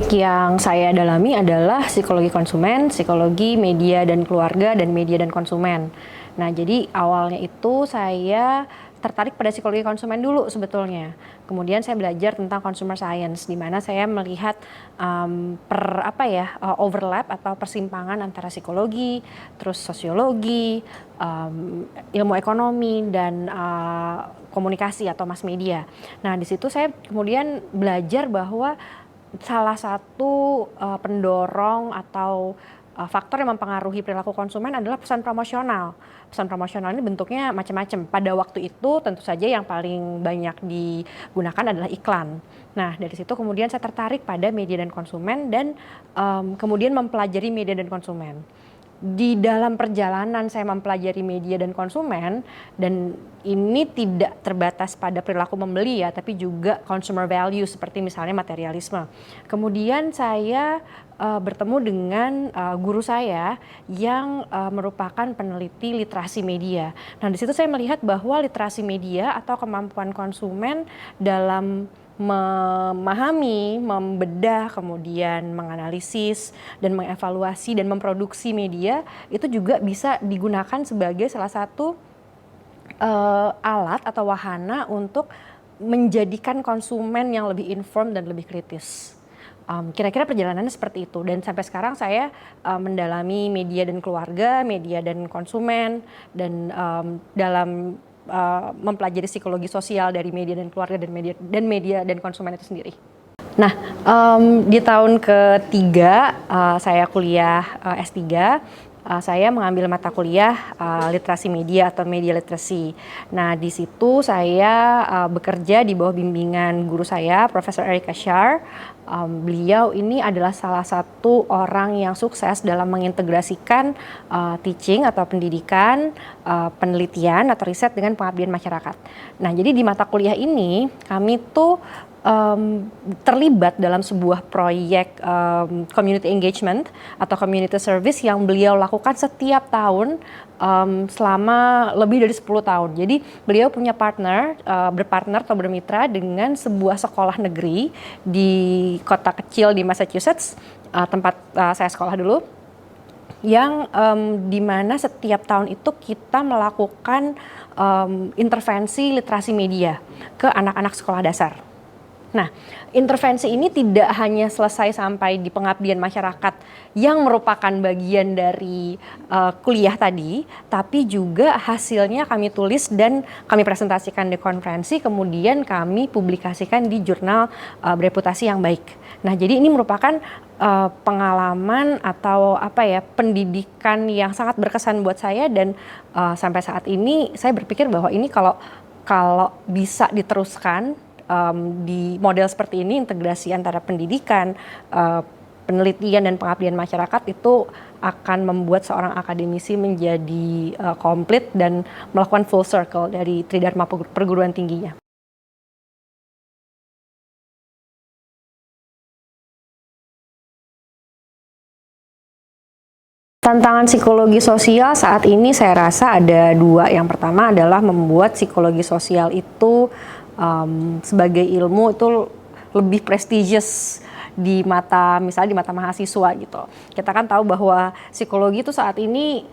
Topik yang saya dalami adalah psikologi konsumen, psikologi media dan keluarga, dan media dan konsumen. Nah, jadi awalnya itu saya tertarik pada psikologi konsumen dulu sebetulnya. Kemudian saya belajar tentang consumer science, di mana saya melihat overlap atau persimpangan antara psikologi, terus sosiologi, ilmu ekonomi, dan komunikasi atau mass media. Nah, di situ saya kemudian belajar bahwa salah satu pendorong atau faktor yang mempengaruhi perilaku konsumen adalah pesan promosional. Pesan promosional ini bentuknya macam-macam. Pada waktu itu tentu saja yang paling banyak digunakan adalah iklan. Nah, dari situ kemudian saya tertarik pada media dan konsumen dan kemudian mempelajari media dan konsumen. Di dalam perjalanan saya mempelajari media dan konsumen, dan ini tidak terbatas pada perilaku membeli ya, tapi juga consumer value seperti misalnya materialisme. Kemudian saya bertemu dengan guru saya yang merupakan peneliti literasi media. Nah, di situ saya melihat bahwa literasi media atau kemampuan konsumen dalam memahami, membedah, kemudian menganalisis dan mengevaluasi dan memproduksi media itu juga bisa digunakan sebagai salah satu alat atau wahana untuk menjadikan konsumen yang lebih informed dan lebih kritis. Kira-kira perjalanannya seperti itu, dan sampai sekarang saya mendalami media dan keluarga, media dan konsumen, dan dalam mempelajari psikologi sosial dari media dan keluarga dan media dan konsumen itu sendiri. Nah, di tahun ketiga saya kuliah S3, saya mengambil mata kuliah literasi media atau media literacy. Nah, di situ saya bekerja di bawah bimbingan guru saya, Profesor Erica Shar. Beliau ini adalah salah satu orang yang sukses dalam mengintegrasikan teaching atau pendidikan, penelitian atau riset dengan pengabdian masyarakat. Nah, jadi di mata kuliah ini kami tuh terlibat dalam sebuah proyek community engagement atau community service yang beliau lakukan setiap tahun selama lebih dari 10 tahun. Jadi beliau punya berpartner atau bermitra dengan sebuah sekolah negeri di kota kecil di Massachusetts, tempat saya sekolah dulu, yang dimana setiap tahun itu kita melakukan intervensi literasi media ke anak-anak sekolah dasar. Nah, intervensi ini tidak hanya selesai sampai di pengabdian masyarakat yang merupakan bagian dari kuliah tadi, tapi juga hasilnya kami tulis dan kami presentasikan di konferensi, kemudian kami publikasikan di jurnal bereputasi yang baik. Nah, jadi ini merupakan pengalaman atau pendidikan yang sangat berkesan buat saya, dan sampai saat ini saya berpikir bahwa ini kalau bisa diteruskan di model seperti ini, integrasi antara pendidikan, penelitian dan pengabdian masyarakat itu akan membuat seorang akademisi menjadi komplit dan melakukan full circle dari tridharma perguruan tingginya. Tantangan psikologi sosial saat ini saya rasa ada dua. Yang pertama adalah membuat psikologi sosial itu sebagai ilmu itu lebih prestigious misalnya di mata mahasiswa gitu. Kita kan tahu bahwa psikologi itu saat ini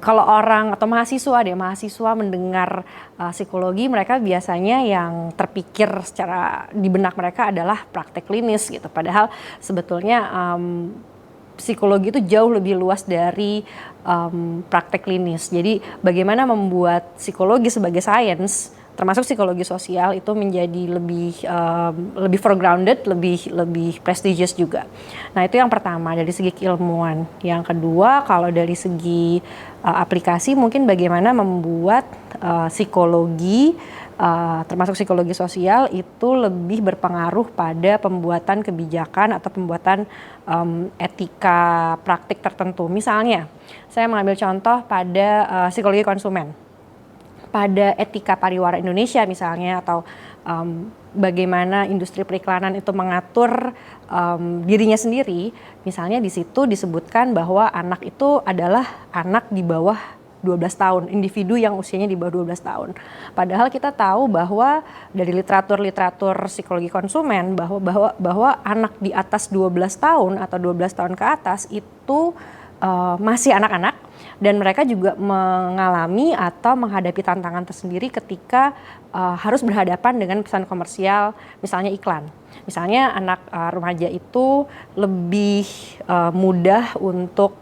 kalau orang atau mahasiswa mendengar psikologi, mereka biasanya yang terpikir secara di benak mereka adalah praktek klinis gitu. Padahal sebetulnya psikologi itu jauh lebih luas dari praktek klinis. Jadi bagaimana membuat psikologi sebagai sains, termasuk psikologi sosial, itu menjadi lebih foregrounded, lebih prestigious juga. Nah, itu yang pertama dari segi keilmuan. Yang kedua, kalau dari segi aplikasi, mungkin bagaimana membuat psikologi, termasuk psikologi sosial, itu lebih berpengaruh pada pembuatan kebijakan atau pembuatan etika praktik tertentu. Misalnya, saya mengambil contoh pada psikologi konsumen. Pada etika pariwara Indonesia misalnya, atau bagaimana industri periklanan itu mengatur dirinya sendiri. Misalnya di situ disebutkan bahwa anak itu adalah anak di bawah 12 tahun, individu yang usianya di bawah 12 tahun. Padahal kita tahu bahwa dari literatur psikologi konsumen bahwa anak di atas 12 tahun atau 12 tahun ke atas itu masih anak-anak, dan mereka juga mengalami atau menghadapi tantangan tersendiri ketika harus berhadapan dengan pesan komersial, misalnya iklan. Misalnya anak remaja itu lebih mudah untuk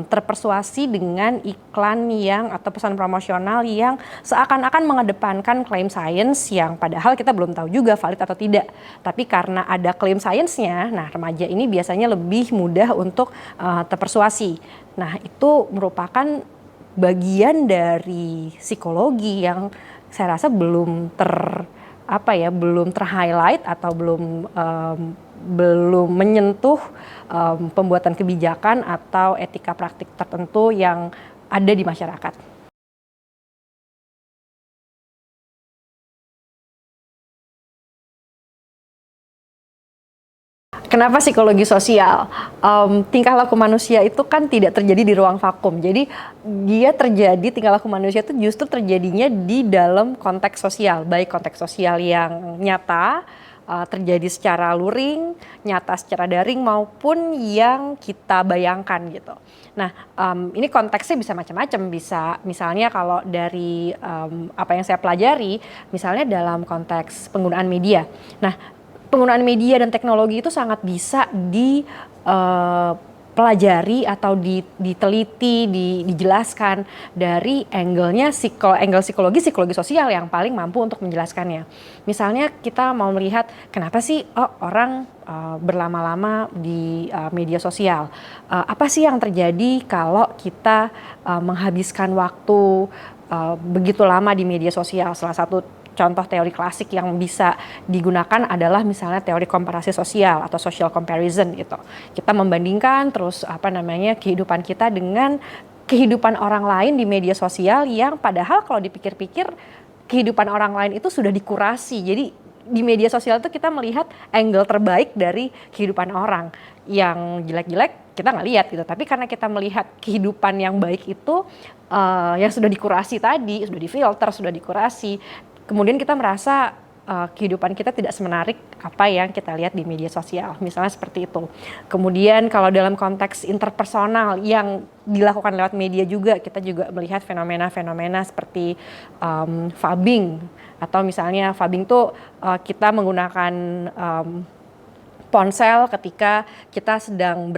terpersuasi dengan iklan yang atau pesan promosional yang seakan-akan mengedepankan klaim sains yang padahal kita belum tahu juga valid atau tidak. Tapi karena ada klaim sainsnya, nah remaja ini biasanya lebih mudah untuk terpersuasi. Nah, itu merupakan bagian dari psikologi yang saya rasa belum belum ter-highlight atau belum menyentuh pembuatan kebijakan atau etika praktik tertentu yang ada di masyarakat. Kenapa psikologi sosial? Tingkah laku manusia itu kan tidak terjadi di ruang vakum. Jadi dia terjadi, tingkah laku manusia itu justru terjadinya di dalam konteks sosial. Baik konteks sosial yang nyata, terjadi secara luring, nyata secara daring, maupun yang kita bayangkan gitu. Nah, ini konteksnya bisa macam-macam. Bisa misalnya kalau dari apa yang saya pelajari, misalnya dalam konteks penggunaan media. Nah, penggunaan media dan teknologi itu sangat bisa dipelajari atau diteliti, dijelaskan dari angle psikologi sosial yang paling mampu untuk menjelaskannya. Misalnya kita mau melihat kenapa sih orang berlama-lama di media sosial. Apa sih yang terjadi kalau kita menghabiskan waktu begitu lama di media sosial? Salah satu contoh teori klasik yang bisa digunakan adalah misalnya teori komparasi sosial atau social comparison gitu. Kita membandingkan terus kehidupan kita dengan kehidupan orang lain di media sosial yang padahal kalau dipikir-pikir kehidupan orang lain itu sudah dikurasi. Jadi di media sosial itu kita melihat angle terbaik dari kehidupan orang. Yang jelek-jelek kita nggak lihat gitu. Tapi karena kita melihat kehidupan yang baik itu yang sudah dikurasi tadi, sudah difilter, sudah dikurasi, kemudian kita merasa kehidupan kita tidak semenarik apa yang kita lihat di media sosial, misalnya seperti itu. Kemudian kalau dalam konteks interpersonal yang dilakukan lewat media juga, kita juga melihat fenomena-fenomena seperti phubbing, atau misalnya phubbing itu kita menggunakan ponsel ketika kita sedang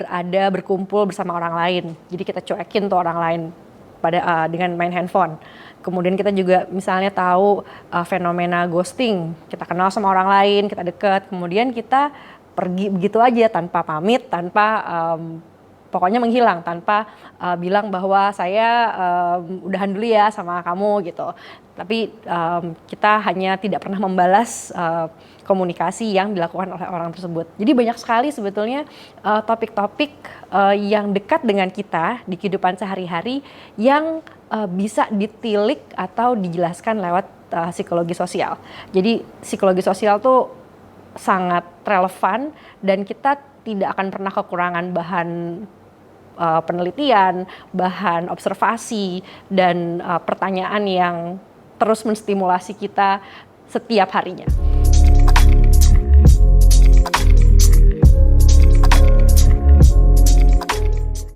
berkumpul bersama orang lain. Jadi kita cuekin tuh orang lain dengan main handphone. Kemudian kita juga misalnya tahu fenomena ghosting. Kita kenal sama orang lain, kita dekat, kemudian kita pergi begitu aja tanpa pamit, tanpa pokoknya menghilang, tanpa bilang bahwa saya udahan dulu ya sama kamu gitu. Tapi kita hanya tidak pernah membalas komunikasi yang dilakukan oleh orang tersebut. Jadi banyak sekali sebetulnya topik-topik yang dekat dengan kita di kehidupan sehari-hari yang bisa ditilik atau dijelaskan lewat psikologi sosial. Jadi psikologi sosial tuh sangat relevan dan kita tidak akan pernah kekurangan bahan penelitian, bahan observasi, dan pertanyaan yang terus menstimulasi kita setiap harinya.